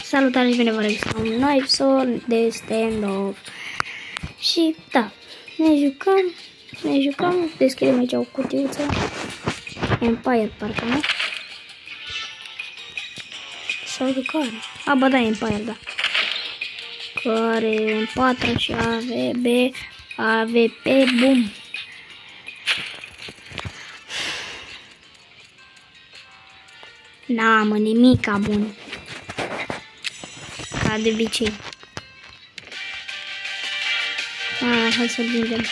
Salutare și bine vă regăsim la un nou episod de stand-off. Și da, ne jucăm, deschidem aici o cutiuță. Empire, parcă nu? Sau de care? A, bă, da, Empire, da. Care în 4 și AVP, bum. N-am nimica bun. Ca de obicei. Hai să vindem.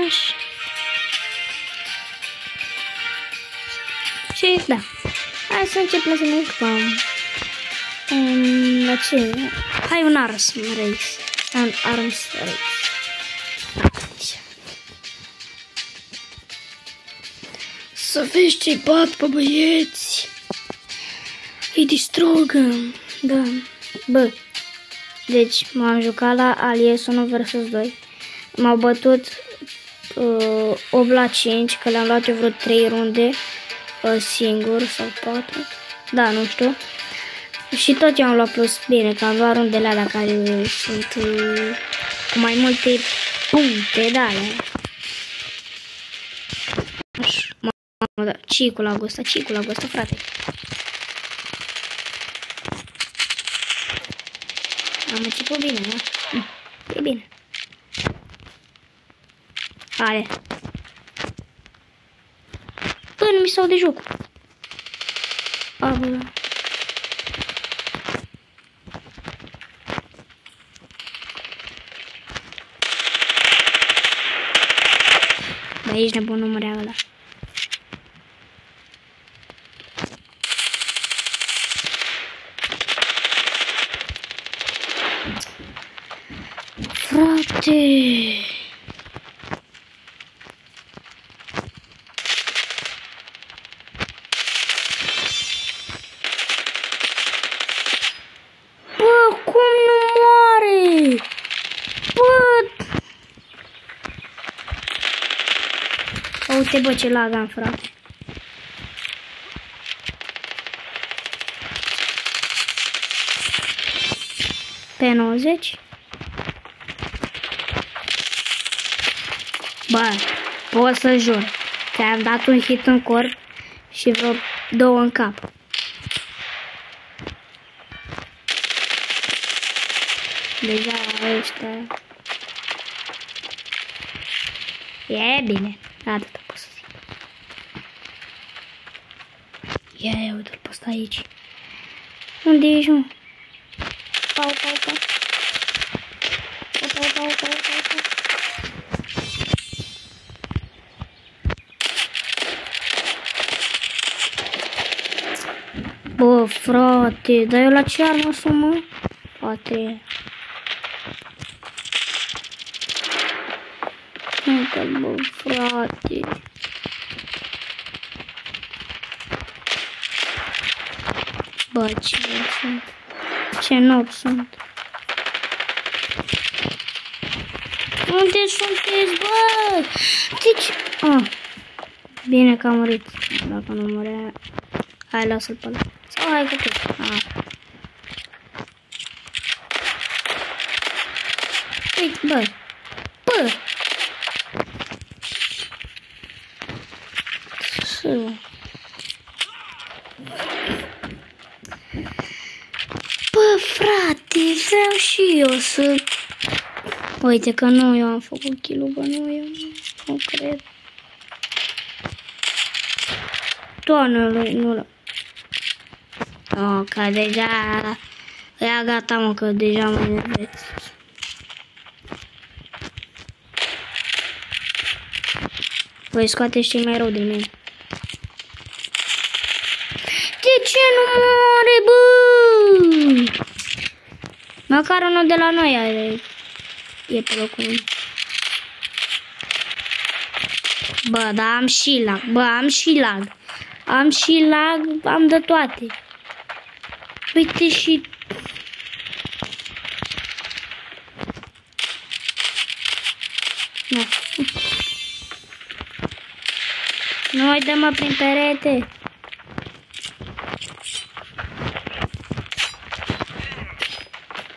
Așa. Și da. Hai să începem să ne jucăm. La ce? Hai un Arms Race. Un Arms Race. Să vezi ce-i bat pe băieți. Îi distrugăm. Da. Bă. Deci m-am jucat la Alias 1 vs 2. M-au bătut 8 la 5. Că le-am luat eu vreo 3 runde. Singur sau 4. Da, nu știu. Și tot eu am luat plus. Bine, că am luat rundele alea care sunt cu mai multe puncte, da. Da, cicul la gustă, frate. Am început bine, da? E bine. Hai. Bă, nu mi s-au de joc. A, bă. Bă, ești nebun, nu mărea ăla. Frate! Bă, cum nu moare? Bă! Uite, bă, ce lag am, frate. Pe 90? Bă, pot să jur că am dat un hit în corp și vreo 2 în cap. Deja ăștia... E bine, atâta pot să zic. Ia, uite-l pe ăsta aici. Unde ești, mă? Pau. Bă, frate, dar eu la ce armă sunt, mă? Frate. Uite-l, bă, frate. Bă, ce noob sunt. Ce noob sunt. Unde sunteți, bă? Deci... Bine că am murit. Dacă nu murea... Hai, lasă-l pe ăla. Sau hai că tot. Uite, bă. Bă, frate, vreau și eu să... Uite că nu eu am făcut kill-ul, bă, nu eu. Nu cred. Doamne, nu. Că deja... Ia gata, mă, că deja mă enervez. Voi scoateți cei mai rău din mine. De ce nu moare, bă? Măcar unul de la noi e pe locul meu. Bă, dar am și lag. Bă, am și lag, am de toate. Uite și... Nu mai dă-mă prin perete.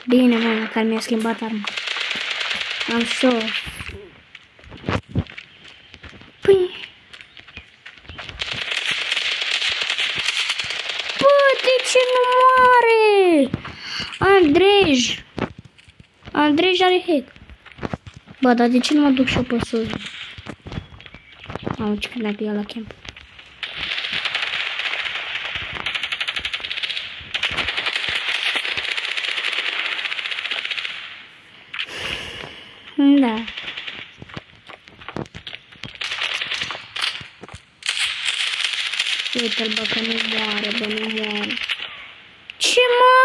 Bine, mă, măcar mi-a schimbat arma. Am șof. Păi... Bă, de ce nu moare? Andrej. Andrej are hack. Bă, dar de ce nu mă duc și-o pe sus? Mamă, ce când mi-a la camp. Da. Uite-l, bă, că nu moare, bă, nu moare. Ce, mă?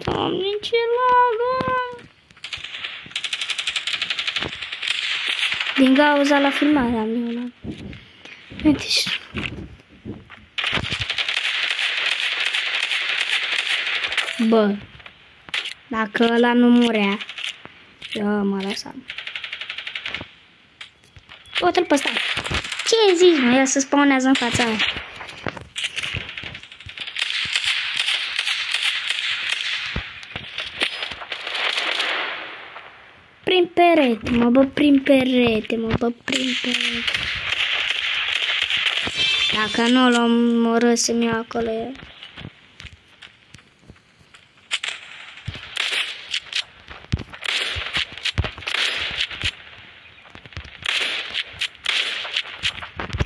Doamne, ce lagă! Din cauza la filmare am eu lag. Uite-și. Bă. Dacă ăla nu murea, eu mă lăsam. Uite-l pe ăsta. Ce zici, mă? El se spawnează în fața mea. Prin perete, mă, bă, prin perete, mă, bă, prin perete. Dacă nu l-am omorâsem eu acolo, e...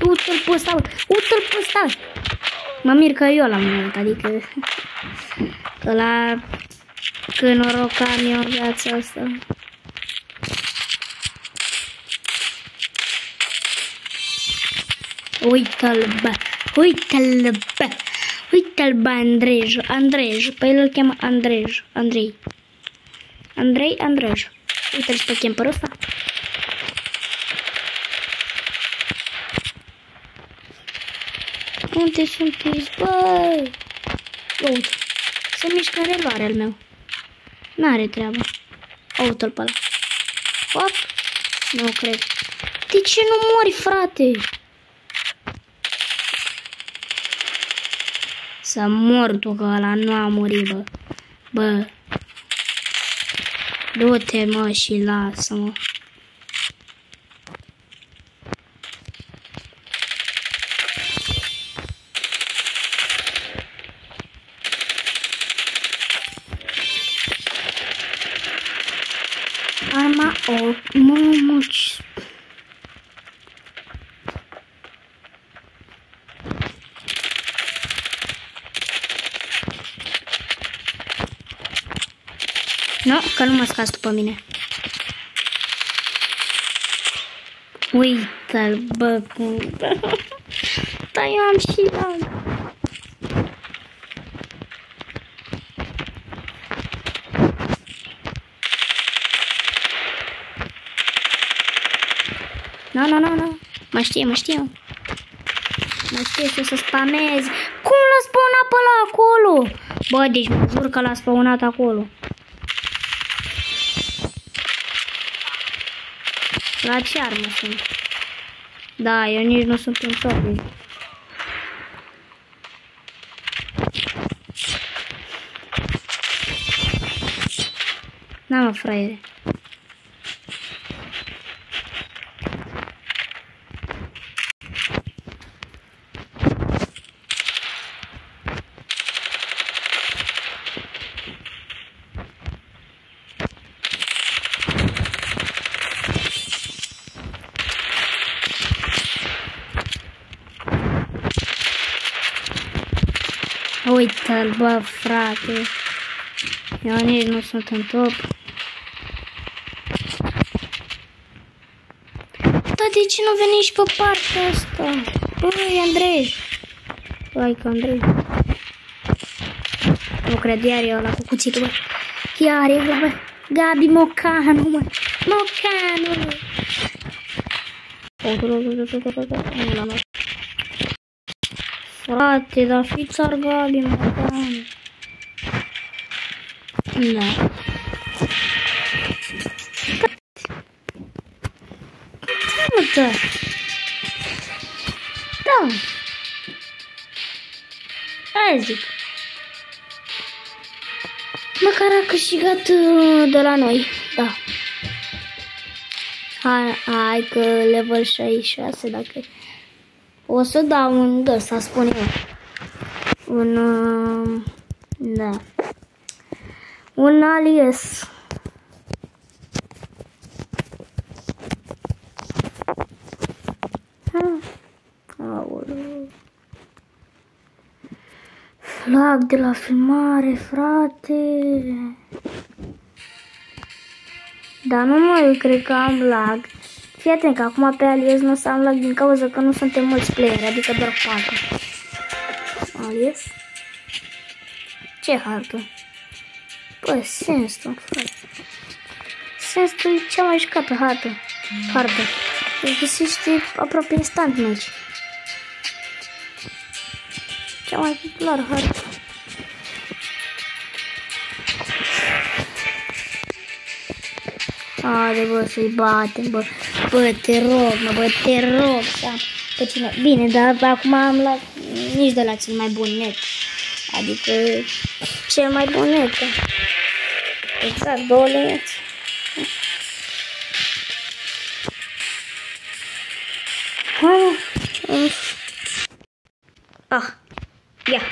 Uite-l pe ăsta, uite-l pe ăsta. Mă mir că eu l-am murit, adică... Că la... Când norocam eu viața asta. Uite-l, bă, uite-l, bă, uite-l, bă, Andrej, pe el îl cheamă Andrej, Andrej. Uite-l și pe camperul ăsta. Unde sunteți, bă? Uite, se mișcă reloare al meu. N-are treabă. Uite-l pe ăla. Hop, nu cred. De ce nu mori, frate? Să mor tu, că ăla nu a murit, bă. Bă. Du-te, mă, și lasă-mă. Arma 8, mamă, ce... Nu, că nu mă scazi tu pe mine. Uite-l, bă, cum... Da, eu am și lag. Nu. Mă știe. Mă știe să spamez. Cum l-a spawnat pe ăla acolo? Bă, deci mă jur că l-a spawnat acolo. La ce armă sunt? Da, eu nici nu sunt un top. Na, mă, fraiere. Uite-l, bă, frate. Eu nici nu sunt în top. Dar de ce nu veni și pe partea asta? Băi, Andrej. Băi, că Andrej. Nu cred, iar e ăla cu cuțitul, bă. Iar e ăla, bă. Gabi Mocanu, mă. Mocanu. Frate, dar fiți ar Gabi Mocanu. Da. mă, da. Aia zic. Măcar a câștigat de la noi, da. Hai că level 66, dacă... O să dau un ăsta, spun eu. Da. Un alias. Aoleu. Lag de la filmare, frate. Dar nu mă, eu cred că am lag. Fii atent că acum pe alias nu o să am lag din cauza că nu suntem mulți player, adică doar 4. Alias? Ce hartă? Bă, Sandstorm, frate. Sandstorm e cea mai jucată hartă. Îi găsește aproape instant meci. Cea mai populară hartă. Haide, bă, să-i batem, bă. Bă, te rog, mă, bă, te rog. Pe cine? Bine, dar acum am la... nici de la cel mai bun net. Adică cel mai bun net. Exact, 2 liniuțe. Ia.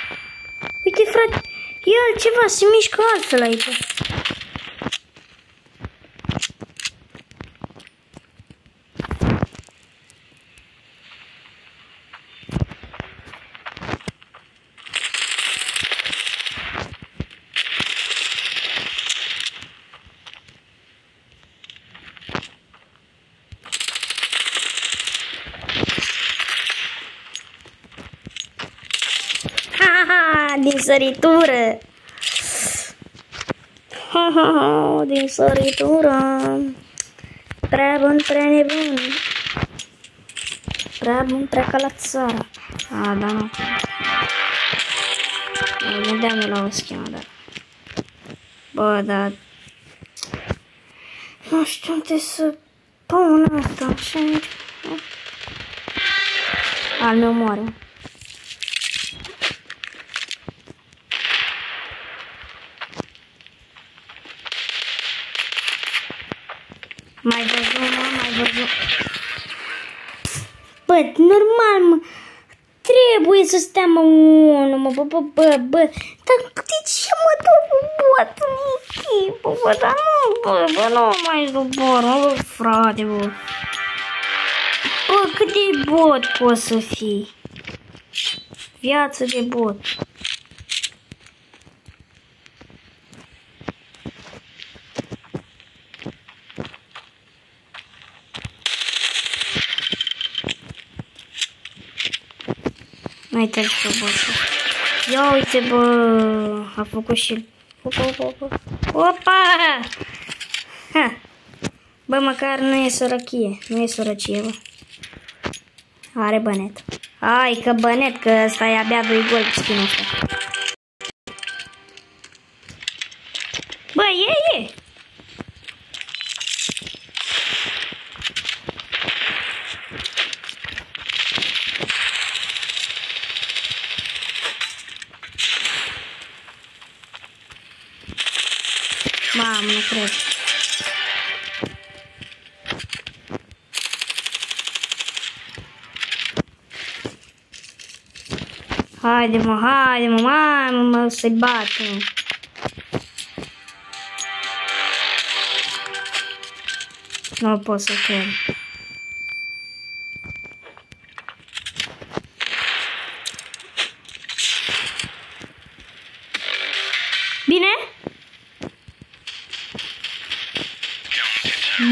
Uite, frate, e altceva, se mișcă altfel aici. Din săritură. Din săritură. Prea bun, prea nebun. Prea bun, prea ca la țară. Da, nu. Mă gândeam la o schemă, dar... Bă, dar... Nu știu unde să pun asta, așa... Al meu moare. Mai văzut, mă, mai văzut. Bă, normal, mă. Trebuie să stea, mă, unul, mă, bă. Dar de ce mă duc cu botul în echipă, bă, dar nu, nu mai zbor, mă, bă, frate, bă. Bă, cât de bot poți să fii? Viață de bot. Mai treci pe botul. Ia uite, bă, a făcut și... Opa! Ha! Bă, măcar nu e sărăchie, nu e sărăcie, bă. Are bănet. Hai că bănet, că ăsta e abia 2 gol pe skin-ul ăsta. Bă, e! Mamă, nu cred. Haide, mă, să-i batem. Nu pot să cred. Bine?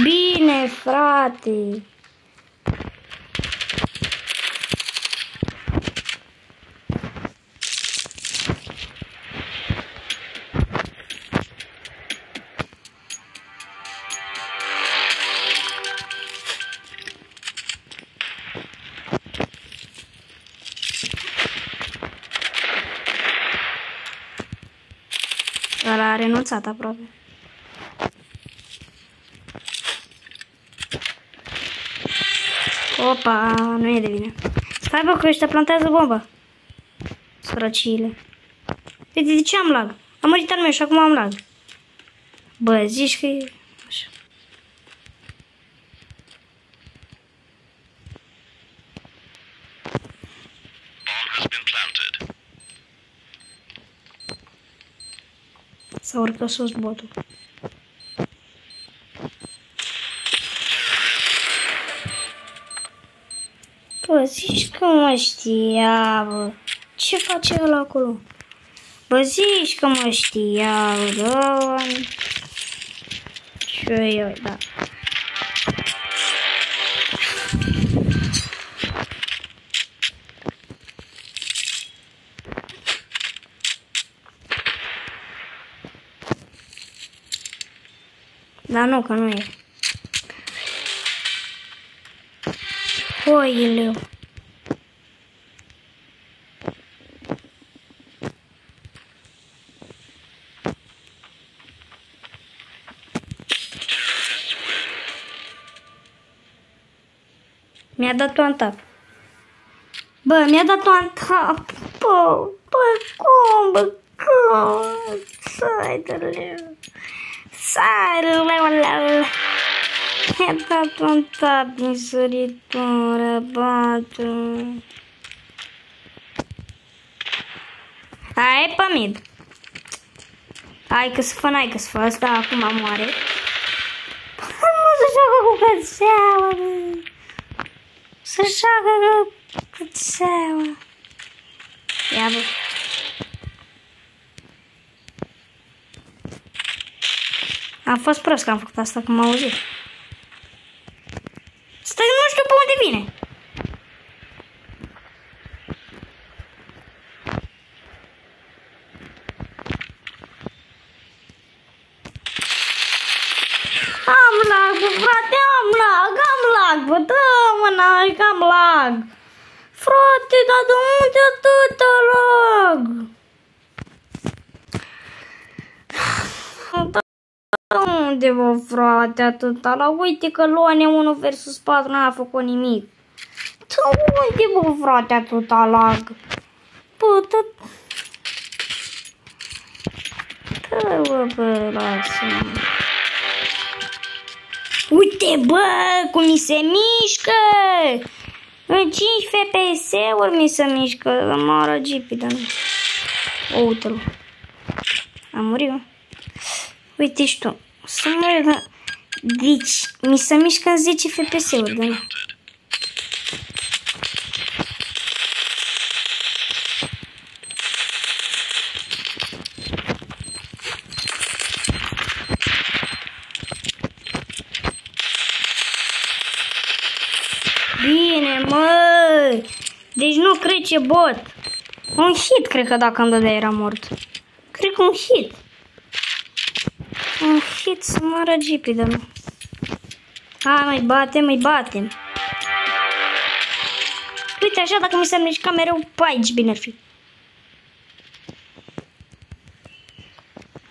Bine, frate. Ăla a renunțat aproape. Opa, nu e de vine. Stai bă că ăștia plantează bomba. Sărăciile. De ce am lag? Am murit al meu și acum am lag. Bă, zici că e așa. S-a urcat sus botul. Bă, zici că mă știa, bă. Ce face ăla acolo? Bă, zici că mă știa, bă, da. Ce eu, da. Dar nu, că nu e. Oileu. Mi-a dat un tap. Bă, mi-a dat un tap. Bă, cum, bă, cum? Stai de leu. Stai de leu. Mi-a dat un tap din săritură, batu. Hai, pe mid. Hai că să fă asta, acum moare. Nu se joacă cu cățeaua, bă. Se joacă cu cățeaua. Ia, bă. Am fost prost că am făcut asta, că m-a auzit. Stai, nu știu pe unde vine. Am lag, bă, frate, am lag, bă, dă-mă, n-ai, că am lag. Frate, dar de unde atâta lag? Unde, bă, frate, atâta lag? Uite că Lone 1 vs 4 n-a făcut nimic. De unde, bă, frate, atâta lag? Bă, bă, lasă-mă. Uite, bă, cum mi se mișcă! În 5 FPS-uri mi se mișcă. Mă răgipi, dar nu. O, uite-l. Am murit, mă. Uite și tu. Să mă... Deci, mi se mișcă în 10 FPS-uri, dar nu. Bine, mă! Deci nu cred ce bot. Un hit, cred că dacă îmi dădea era mort. Cred că un hit. Un hit să mă răgipi, dar nu. Hai, mai batem. Uite, așa dacă mi se mișca mereu pe aici, bine ar fi.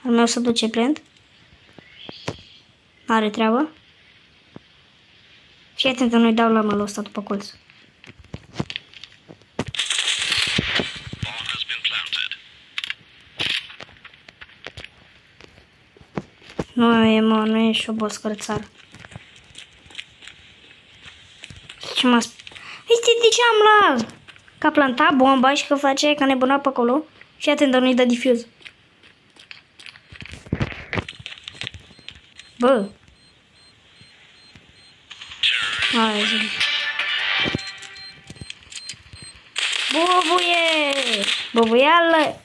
Al meu se duce plent. Are treabă. Fii atent că nu-i dau la malul ăsta după colț. Nu e și o boscărțară. Ce m-a Uite de ce am lag? Că a plantat bomba și că face ca nebuna pe acolo. Fii atent, dar nu-i dă difuz. Bă. Hai zi. Bubuie! Bubuială!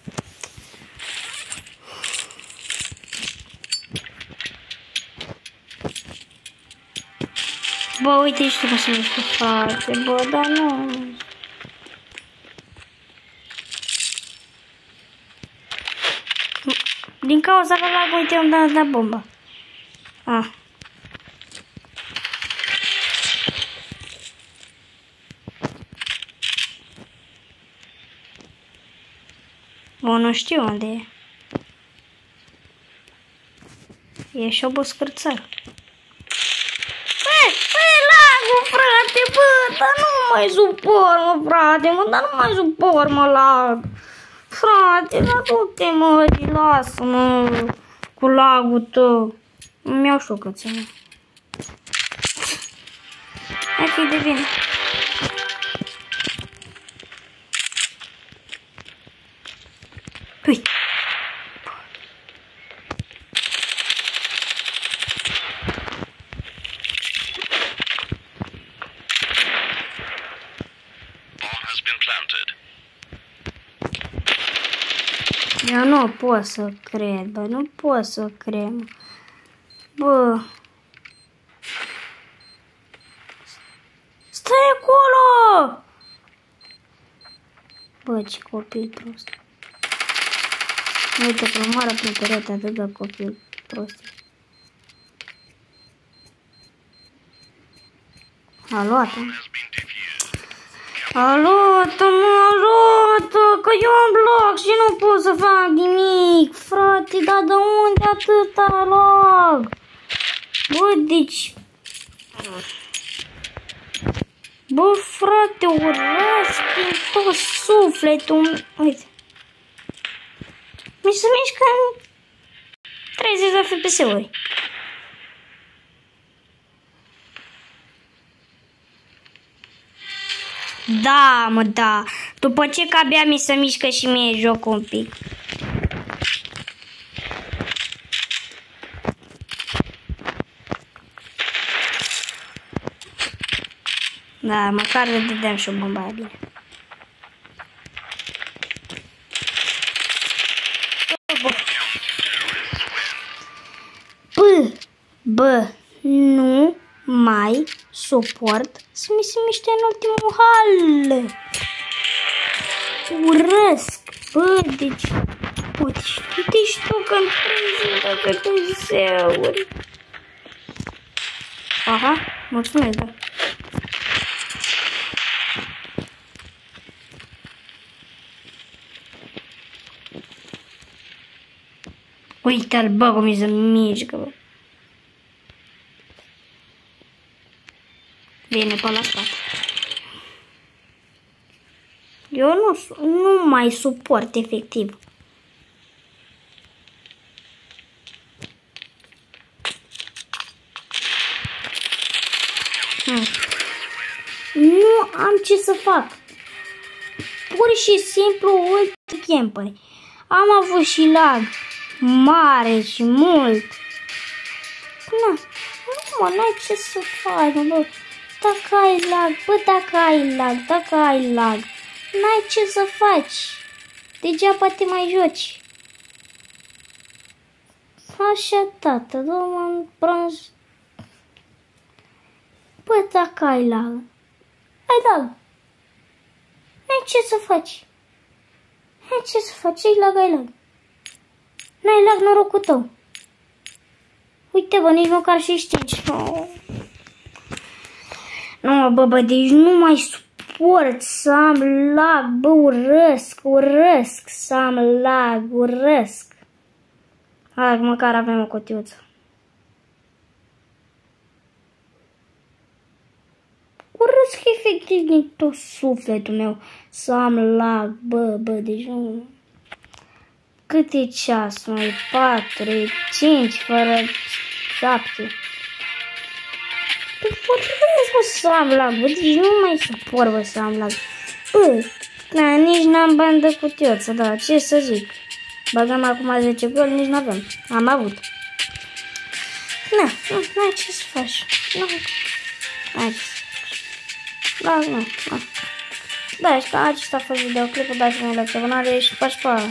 Bă, uite și tu cum se mișcă, frate, bă, dar nu... Din cauza că lag, uite, îmi da bomba. Ah. Bă, nu știu unde e. E și o boscărțară. Bă, lagul, frate, bă, dar nu mai suport, mă, frate, mă, dar nu mai suport, mă, lag. Frate, dar du-te, mă, lasă-mă cu lagul tău. Îmi iau și o cățenă. Hai fi de bine. Ui. Eu nu pot să cred, bă, nu pot să cred, bă. Stai acolo! Bă, ce copil prost. Uite că moară prin perete atât de copil prost. A luat-o. A luat-o, că eu am bloc și nu pot să fac nimic. Frate, dar de unde atâta lag? Bă, deci... Bă, frate, urăsc din tot sufletul. Uite. Mi se mișcă în 30 de FPS-uri. Da, mă, da. După ce că abia mi se mișcă și mie joc un pic. Da, măcar le dădeam și o bombă aia bine. Bă, nu mai suport să mi se miște în ultimul hal. Urăsc. Bă, deci... Uite, știi tu că-mi prezint câte zeuri. Aha, mulțumesc, da. Uite-l, bă, cum mi se mișcă, bă. Vine pe la spate. Eu nu mai suport, efectiv. Nu am ce să fac. Pur și simplu ultimul camper. Am avut și lag mare și mult. Nu mă, n-ai ce să faci, bă. Dacă ai lag, bă, dacă ai lag, n-ai ce să faci. Degeaba te mai joci. Așa, tată, dă-mă în bronz. Bă, dacă ai lag, n-ai ce să faci. N-ai ce să faci, ai lag. N-ai lag, norocul tău. Uite, bă, nici măcar și știi. Nu, bă, deci nu mai suport să am lag, bă, urăsc să am lag, urăsc. Hai, măcar avem o cutiuță. Urăsc efectiv din tot sufletul meu să am lag, bă, deci nu... Cât e ceasul? E 4, e 5, fără 7. Bă, să am lag, bă, deci nu mai suport, bă, să am lag. Bă, na, nici n-am bani de cutioță, da, ce să zic. Băgăm acum 10 goli, nici n-avem. Am avut. N-ai ce să faci. N-ai ce să faci. Da, și ca acesta a fost videoclipul, dați-mi un like, abonare și pa.